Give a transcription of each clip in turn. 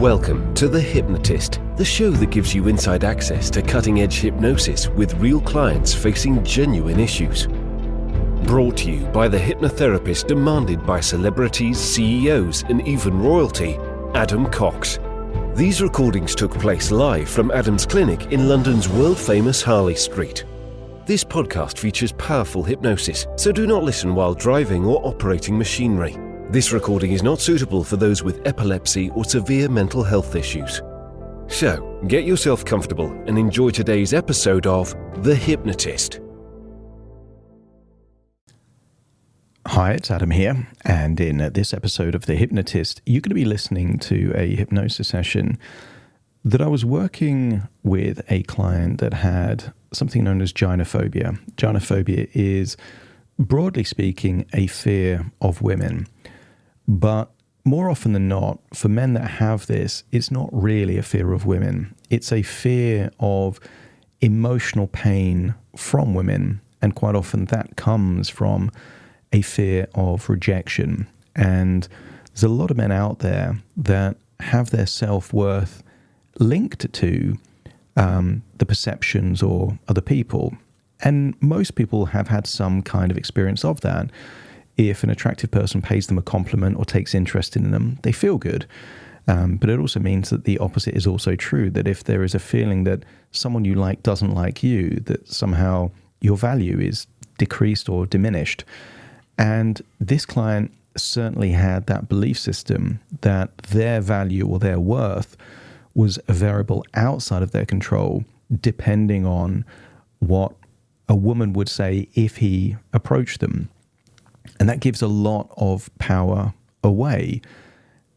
Welcome to The Hypnotist, the show that gives you inside access to cutting-edge hypnosis with real clients facing genuine issues. Brought to you by the hypnotherapist demanded by celebrities, CEOs, and even royalty, Adam Cox. These recordings took place live from Adam's clinic in London's world-famous Harley Street. This podcast features powerful hypnosis, so do not listen while driving or operating machinery. This recording is not suitable for those with epilepsy or severe mental health issues. So, get yourself comfortable and enjoy today's episode of The Hypnotist. Hi, it's Adam here, and in this episode of The Hypnotist, you're going to be listening to a hypnosis session that I was working with a client that had something known as gynophobia. Gynophobia is, broadly speaking, a fear of women. But more often than not, for men that have this, it's not really a fear of women. It's a fear of emotional pain from women. And quite often that comes from a fear of rejection. And there's a lot of men out there that have their self-worth linked to the perceptions or other people. And most people have had some kind of experience of that. If an attractive person pays them a compliment or takes interest in them, they feel good. But it also means that the opposite is also true, that if there is a feeling that someone you like doesn't like you, that somehow your value is decreased or diminished. And this client certainly had that belief system that their value or their worth was a variable outside of their control, depending on what a woman would say if he approached them. And that gives a lot of power away.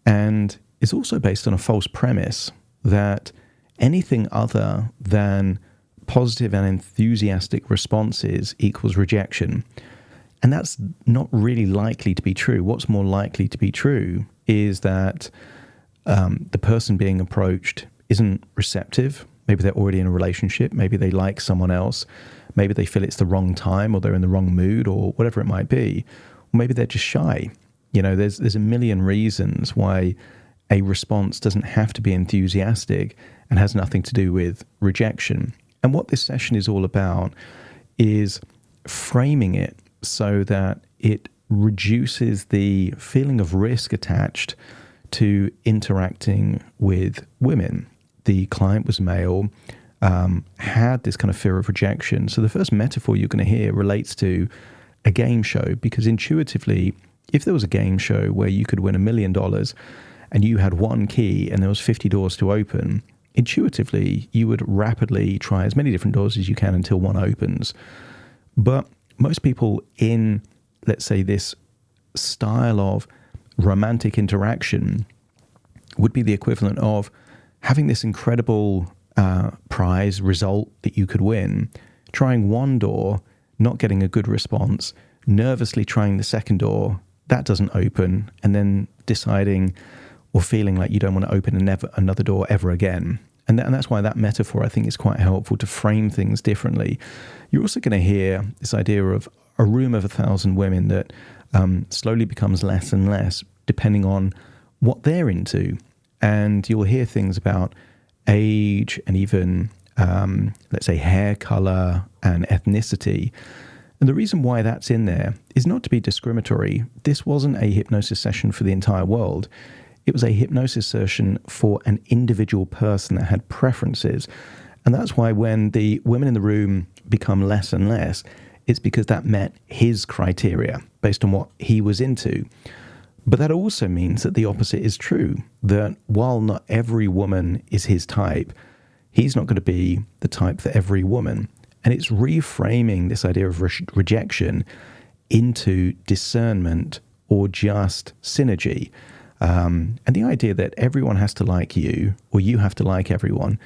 And it's also based on a false premise that anything other than positive and enthusiastic responses equals rejection. And that's not really likely to be true. What's more likely to be true is that the person being approached isn't receptive. Maybe they're already in a relationship. Maybe they like someone else. Maybe they feel it's the wrong time or they're in the wrong mood or whatever it might be. Or maybe they're just shy. You know, there's a million reasons why a response doesn't have to be enthusiastic and has nothing to do with rejection. And what this session is all about is framing it so that it reduces the feeling of risk attached to interacting with women. The client was male, had this kind of fear of rejection. So the first metaphor you're going to hear relates to a game show, because intuitively, if there was a game show where you could win $1 million and you had one key and there was 50 doors to open, intuitively, you would rapidly try as many different doors as you can until one opens. But most people in, let's say, this style of romantic interaction would be the equivalent of having this incredible prize result that you could win, trying one door, not getting a good response, nervously trying the second door, that doesn't open, and then deciding or feeling like you don't want to open another door ever again. And that's why that metaphor, I think, is quite helpful to frame things differently. You're also going to hear this idea of a room of 1,000 women that slowly becomes less and less depending on what they're into. And you'll hear things about age and even, let's say, hair color and ethnicity. And the reason why that's in there is not to be discriminatory. This wasn't a hypnosis session for the entire world. It was a hypnosis session for an individual person that had preferences. And that's why when the women in the room become less and less, it's because that met his criteria based on what he was into. But that also means that the opposite is true, that while not every woman is his type, he's not going to be the type for every woman. And it's reframing this idea of rejection into discernment or just synergy. And the idea that everyone has to like you or you have to like everyone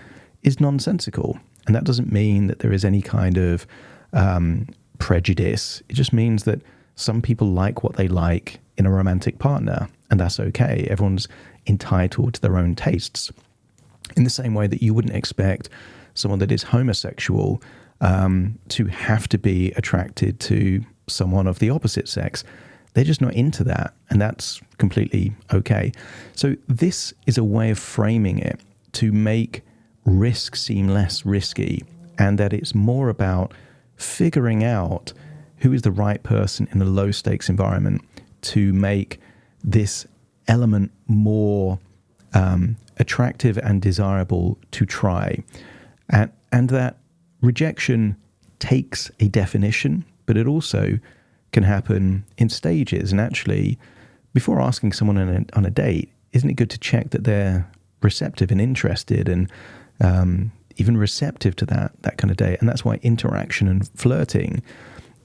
is nonsensical. And that doesn't mean that there is any kind of prejudice. It just means that some people like what they like in a romantic partner, and that's okay. Everyone's entitled to their own tastes. In the same way that you wouldn't expect someone that is homosexual to have to be attracted to someone of the opposite sex. they're just not into that, and that's completely okay. So this is a way of framing it to make risk seem less risky, and that it's more about figuring out who is the right person in a low stakes environment to make this element more attractive and desirable to try. And that rejection takes a definition, but it also can happen in stages. And actually, before asking someone on a date, isn't it good to check that they're receptive and interested and even receptive to that kind of date? And that's why interaction and flirting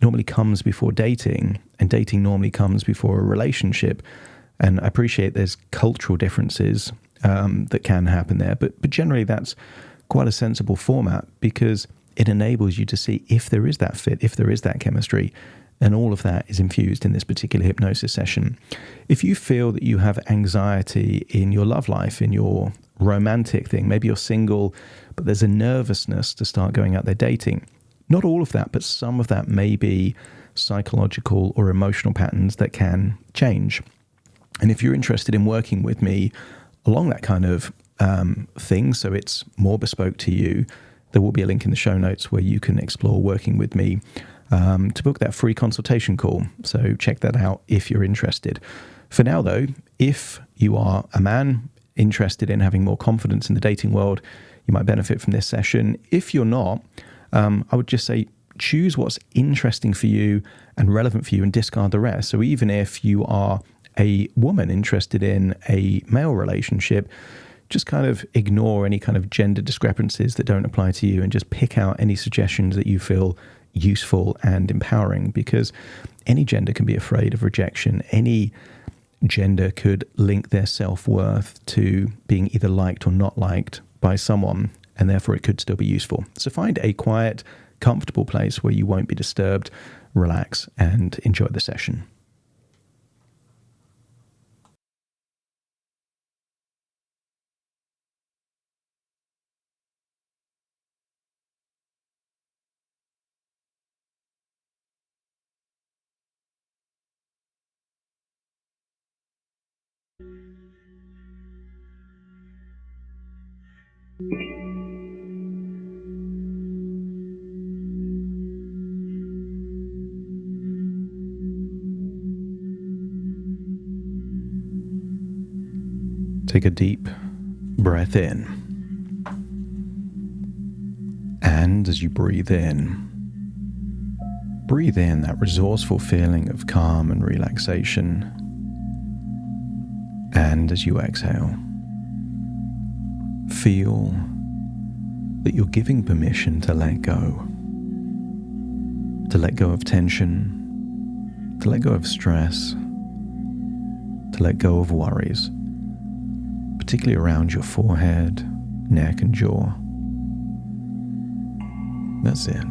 normally comes before dating, and dating normally comes before a relationship. And I appreciate there's cultural differences that can happen there, but generally that's quite a sensible format, because it enables you to see if there is that fit, if there is that chemistry, and all of that is infused in this particular hypnosis session. If you feel that you have anxiety in your love life, in your romantic thing, maybe you're single, but there's a nervousness to start going out there dating, not all of that, but some of that may be psychological or emotional patterns that can change. And if you're interested in working with me along that kind of thing, so it's more bespoke to you, there will be a link in the show notes where you can explore working with me to book that free consultation call. So check that out if you're interested. For now, though, if you are a man interested in having more confidence in the dating world, you might benefit from this session. If you're not, I would just say choose what's interesting for you and relevant for you and discard the rest. So even if you are a woman interested in a male relationship, just kind of ignore any kind of gender discrepancies that don't apply to you and just pick out any suggestions that you feel useful and empowering, because any gender can be afraid of rejection. Any gender could link their self-worth to being either liked or not liked by someone, and therefore it could still be useful. So find a quiet, comfortable place where you won't be disturbed, relax, and enjoy the session. Take a deep breath in. And as you breathe in that resourceful feeling of calm and relaxation. And as you exhale, feel that you're giving permission to let go of tension, to let go of stress, to let go of worries, particularly around your forehead, neck, and jaw. That's it.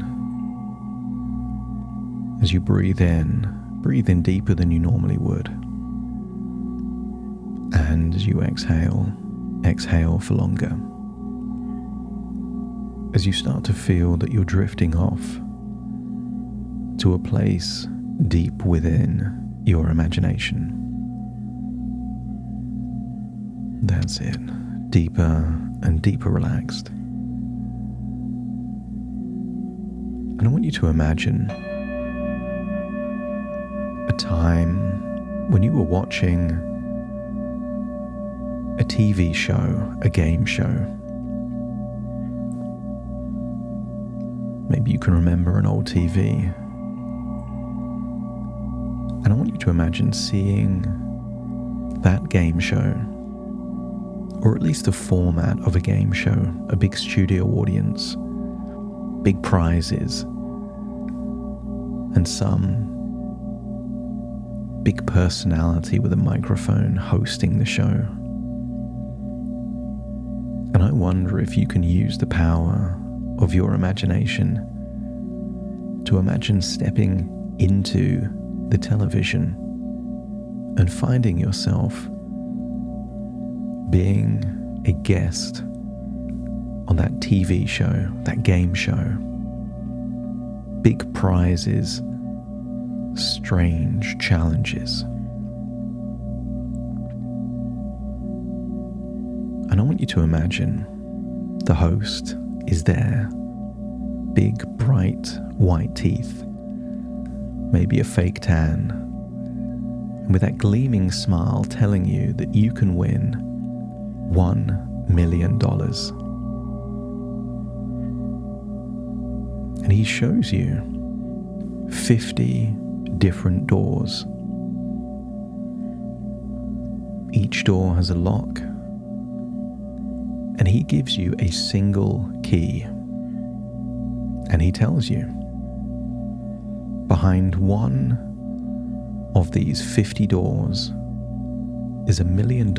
As you breathe in deeper than you normally would. And as you exhale for longer. As you start to feel that you're drifting off to a place deep within your imagination. That's it. Deeper and deeper relaxed. And I want you to imagine a time when you were watching a TV show, a game show. Maybe you can remember an old TV. And I want you to imagine seeing that game show, or at least the format of a game show, a big studio audience, big prizes, and some big personality with a microphone hosting the show. And I wonder if you can use the power of your imagination to imagine stepping into the television and finding yourself being a guest on that TV show, that game show. Big prizes, strange challenges. And I want you to imagine the host is there, big, bright, white teeth, maybe a fake tan, and with that gleaming smile telling you that you can win $1 million. And he shows you 50 different doors. Each door has a lock, and he gives you a single key. And he tells you, behind one of these 50 doors is $1 million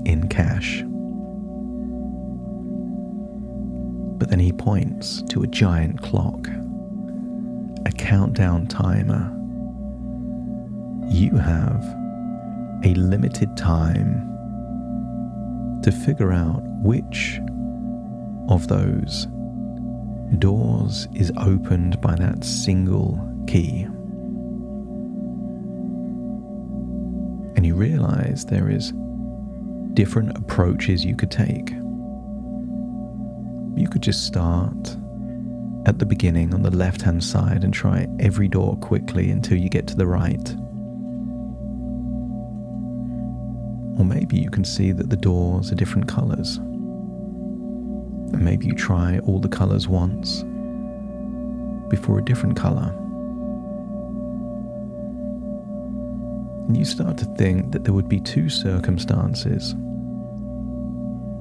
in cash. But then he points to a giant clock, a countdown timer. You have a limited time to figure out which of those doors is opened by that single key. And you realize there is different approaches you could take. You could just start at the beginning on the left-hand side and try every door quickly until you get to the right. Or maybe you can see that the doors are different colors. And maybe you try all the colors once before a different color. And you start to think that there would be two circumstances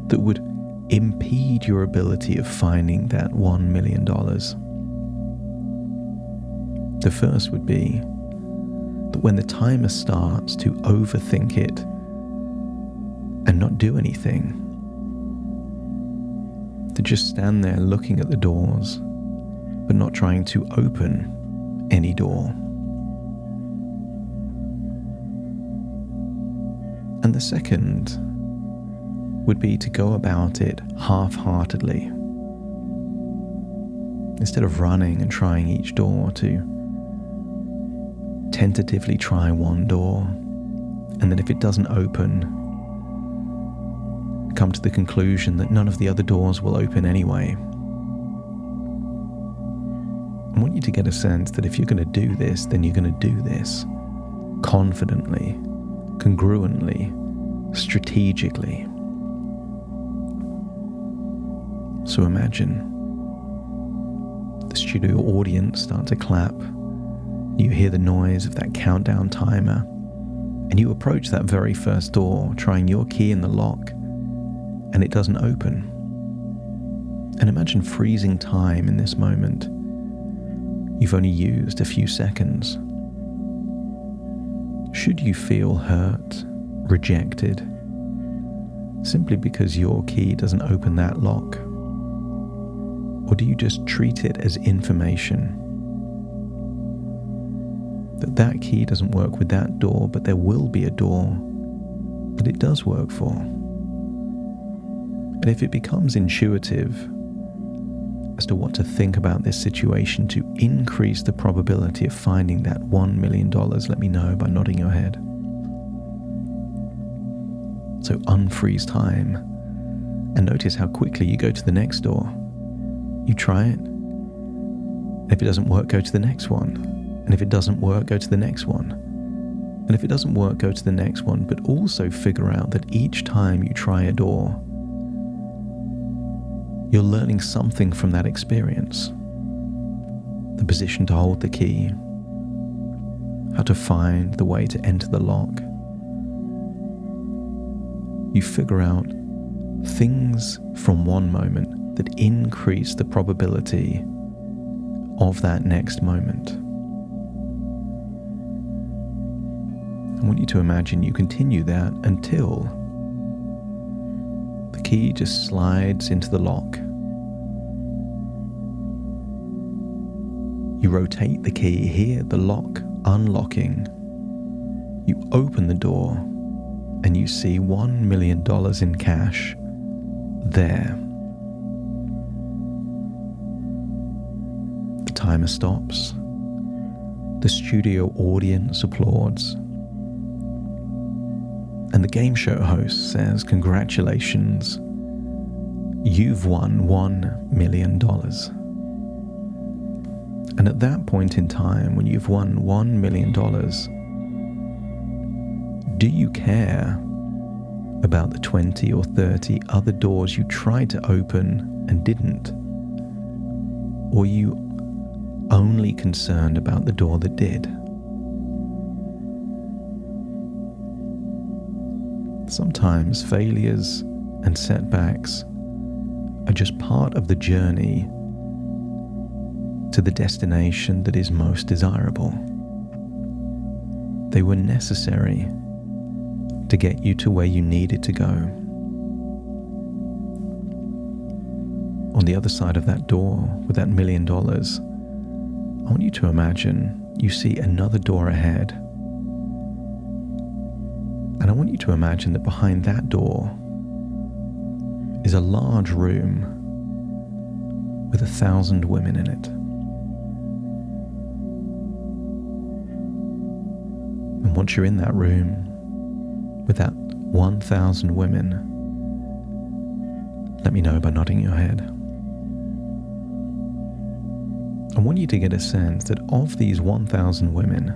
that would impede your ability of finding that $1 million. The first would be that when the timer starts to overthink it and not do anything, to just stand there looking at the doors but not trying to open any door. And the second would be to go about it half-heartedly. Instead of running and trying each door, to tentatively try one door, and then if it doesn't open, come to the conclusion that none of the other doors will open anyway. I want you to get a sense that if you're going to do this, then you're going to do this confidently, congruently, strategically. So imagine the studio audience start to clap. You hear the noise of that countdown timer, and you approach that very first door, trying your key in the lock, and it doesn't open. And imagine freezing time in this moment. You've only used a few seconds. Should you feel hurt, rejected, simply because your key doesn't open that lock? Or do you just treat it as information? That key doesn't work with that door, but there will be a door that it does work for. And if it becomes intuitive as to what to think about this situation to increase the probability of finding that $1 million, let me know by nodding your head. So unfreeze time and notice how quickly you go to the next door. You try it. If it doesn't work, go to the next one. And if it doesn't work, go to the next one. And if it doesn't work, go to the next one. But also figure out that each time you try a door, you're learning something from that experience. The position to hold the key, how to find the way to enter the lock. You figure out things from one moment that increase the probability of that next moment. I want you to imagine you continue that until the key just slides into the lock. You rotate the key, hear the lock unlocking. You open the door and you see $1 million in cash there. The timer stops. The studio audience applauds. And the game show host says, "Congratulations, you've won $1 million. And at that point in time, when you've won $1 million, do you care about the 20 or 30 other doors you tried to open and didn't? Or are you only concerned about the door that did?" Sometimes failures and setbacks are just part of the journey to the destination that is most desirable. They were necessary to get you to where you needed to go. On the other side of that door, with that $1 million, I want you to imagine you see another door ahead. And I want you to imagine that behind that door is a large room with 1,000 women in it. And once you're in that room with that 1,000 women, let me know by nodding your head. I want you to get a sense that of these 1,000 women,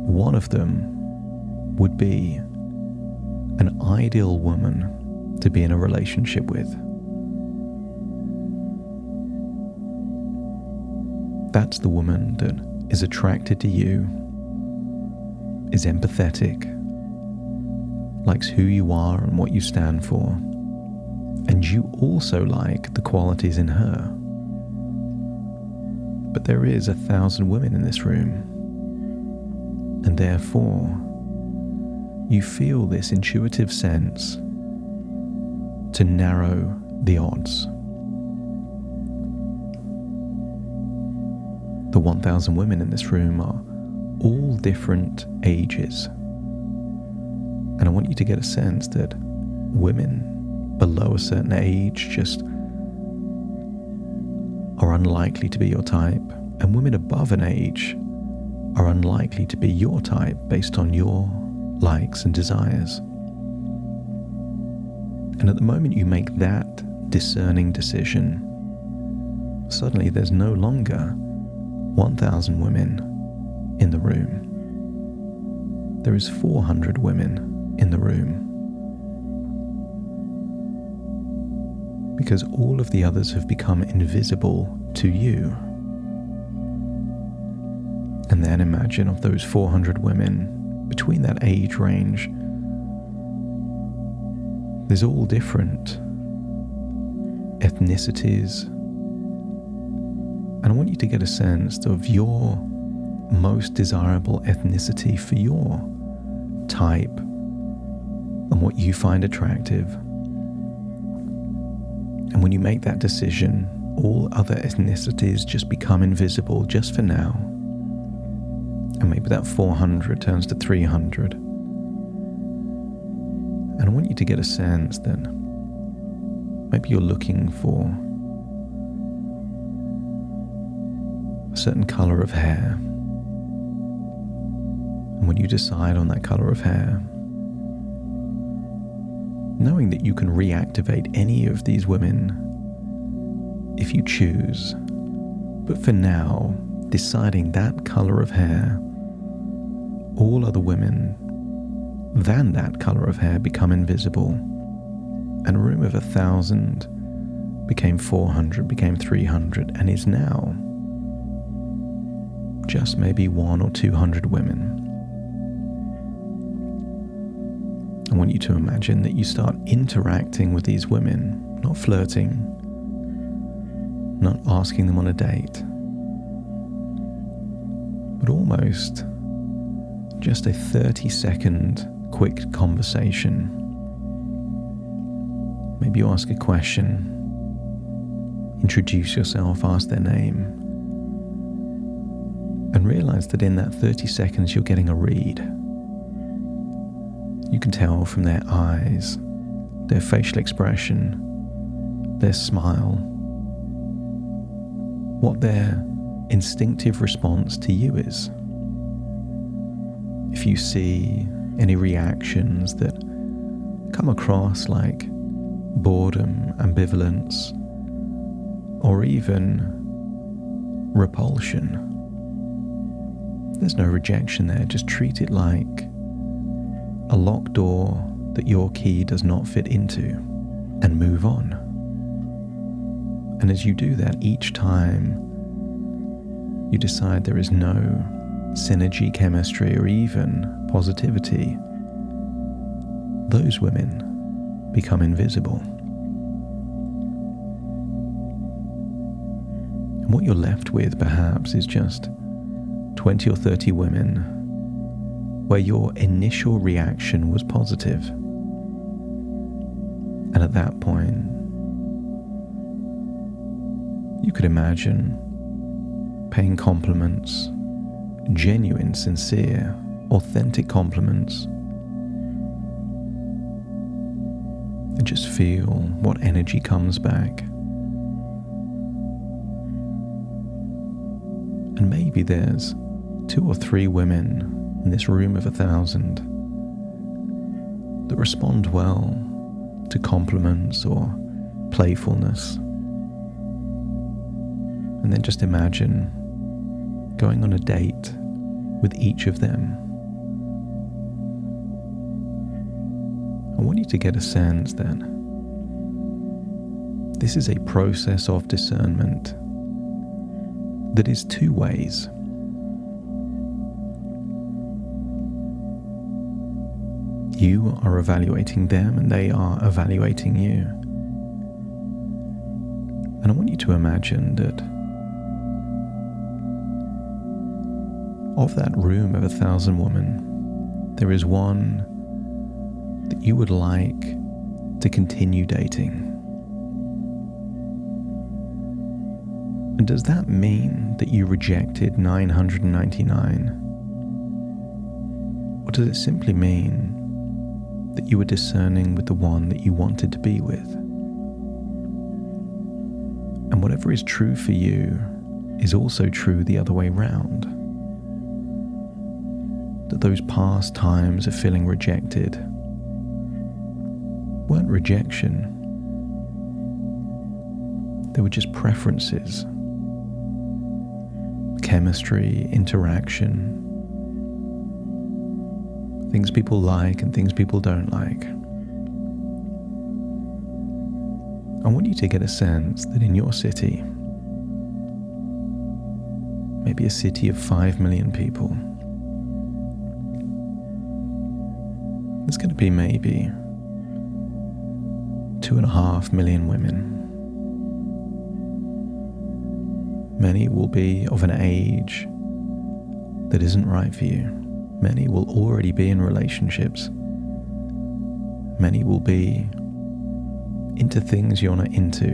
one of them would be an ideal woman to be in a relationship with. That's the woman that is attracted to you, is empathetic, likes who you are and what you stand for, and you also like the qualities in her. But there is 1,000 women in this room, and therefore you feel this intuitive sense to narrow the odds. The 1,000 women in this room are all different ages. And I want you to get a sense that women below a certain age just are unlikely to be your type, and women above an age are unlikely to be your type based on your likes and desires. And at the moment you make that discerning decision, suddenly there's no longer 1,000 women in the room. There is 400 women in the room. Because all of the others have become invisible to you. And then imagine of those 400 women, between that age range, there's all different ethnicities. And I want you to get a sense of your most desirable ethnicity for your type and what you find attractive. And when you make that decision, all other ethnicities just become invisible just for now. And maybe that 400 turns to 300. And I want you to get a sense that maybe you're looking for a certain color of hair. And when you decide on that color of hair, knowing that you can reactivate any of these women if you choose, but for now, deciding that color of hair, all other women than that color of hair become invisible, and a room of 1,000 became 400, became 300, and is now just maybe 100 or 200 women. I want you to imagine that you start interacting with these women, not flirting, not asking them on a date, but almost just a 30-second quick conversation. Maybe you ask a question, introduce yourself, ask their name, and realize that in that 30 seconds you're getting a read. You can tell from their eyes, their facial expression, their smile, what they're instinctive response to you is. If you see any reactions that come across like boredom, ambivalence, or even repulsion, there's no rejection there. Just treat it like a locked door that your key does not fit into and move on. And as you do that, each time you decide there is no synergy, chemistry, or even positivity, those women become invisible. And what you're left with perhaps is just 20 or 30 women where your initial reaction was positive. And at that point, you could imagine paying compliments, genuine, sincere, authentic compliments, and just feel what energy comes back. And maybe there's 2 or 3 women in this room of 1,000 that respond well to compliments or playfulness. And then just imagine going on a date with each of them. I want you to get a sense that this is a process of discernment that is 2 ways. You are evaluating them and they are evaluating you. And I want you to imagine that of that room of 1,000 women, there is one that you would like to continue dating. And does that mean that you rejected 999? Or does it simply mean that you were discerning with the one that you wanted to be with? And whatever is true for you is also true the other way round. That those past times of feeling rejected weren't rejection. They were just preferences, chemistry, interaction, things people like and things people don't like. I want you to get a sense that in your city, maybe a city of 5 million people, there's going to be maybe 2.5 million women. Many will be of an age that isn't right for you. Many will already be in relationships. Many will be into things you're not into.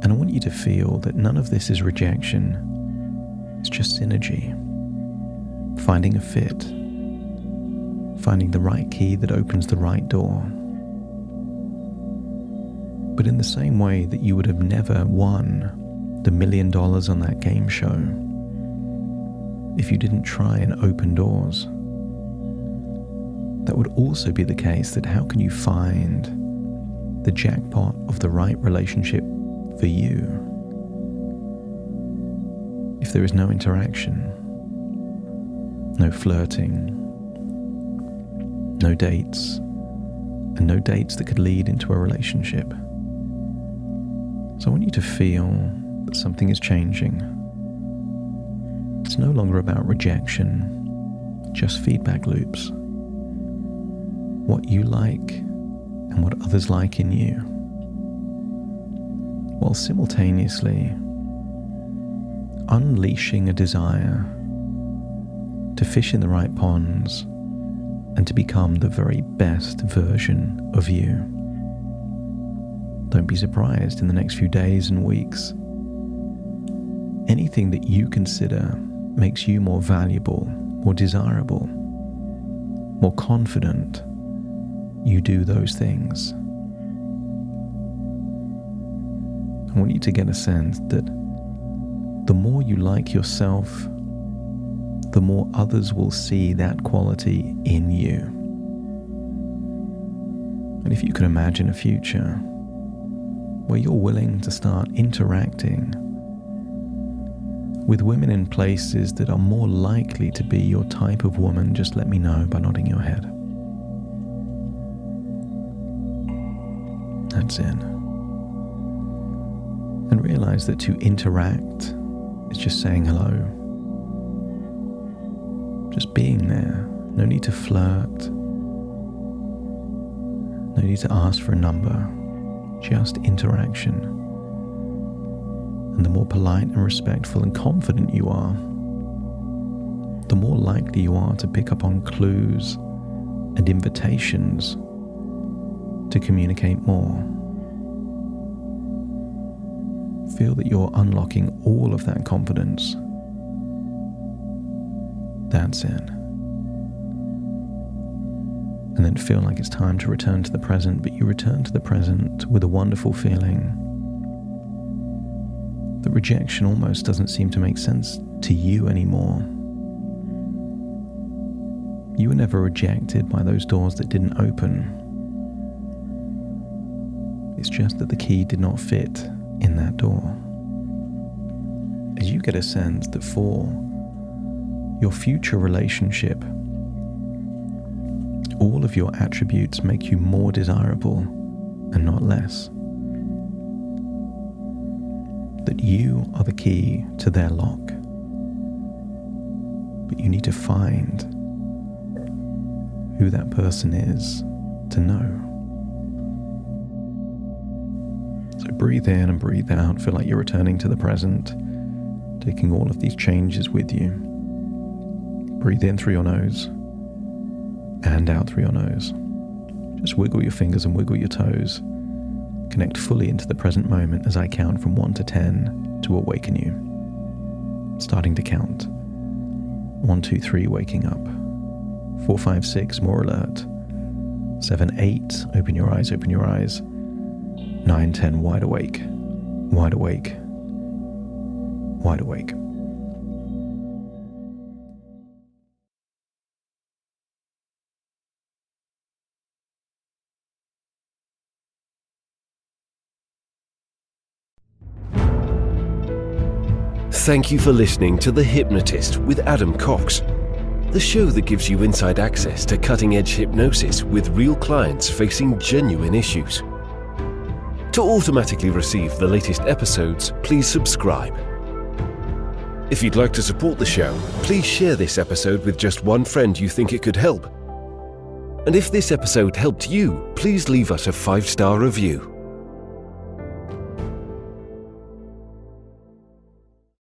And I want you to feel that none of this is rejection. It's just synergy. Finding a fit. Finding the right key that opens the right door. But in the same way that you would have never won the $1 million on that game show if you didn't try and open doors, that would also be the case that how can you find the jackpot of the right relationship for you if there is no interaction, no flirting, no dates, and no dates that could lead into a relationship? So I want you to feel that something is changing. It's no longer about rejection, just feedback loops. What you like and what others like in you, while simultaneously unleashing a desire to fish in the right ponds and to become the very best version of you. Don't be surprised in the next few days and weeks. Anything that you consider makes you more valuable, more desirable, more confident, you do those things. I want you to get a sense that the more you like yourself, the more others will see that quality in you. And if you can imagine a future where you're willing to start interacting with women in places that are more likely to be your type of woman, just let me know by nodding your head. That's it. And realize that to interact is just saying hello. Just being there. No need to flirt. No need to ask for a number. Just interaction. And the more polite and respectful and confident you are, the more likely you are to pick up on clues and invitations to communicate more. Feel that you're unlocking all of that confidence. That's it. And then feel like it's time to return to the present, but you return to the present with a wonderful feeling that rejection almost doesn't seem to make sense to you anymore. You were never rejected by those doors that didn't open. It's just that the key did not fit in that door. As you get a sense that for your future relationship, all of your attributes make you more desirable and not less. That you are the key to their lock. But you need to find who that person is to know. So breathe in and breathe out. Feel like you're returning to the present, taking all of these changes with you. Breathe in through your nose and out through your nose. Just wiggle your fingers and wiggle your toes. Connect fully into the present moment as I count from 1 to 10 to awaken you. Starting to count. 1, 2, 3, waking up. 4, 5, 6, more alert. 7, 8, open your eyes, open your eyes. 9, 10, wide awake, wide awake, wide awake. Thank you for listening to The Hypnotist with Adam Cox, the show that gives you inside access to cutting-edge hypnosis with real clients facing genuine issues. To automatically receive the latest episodes, please subscribe. If you'd like to support the show, please share this episode with just one friend you think it could help. And if this episode helped you, please leave us a 5-star review.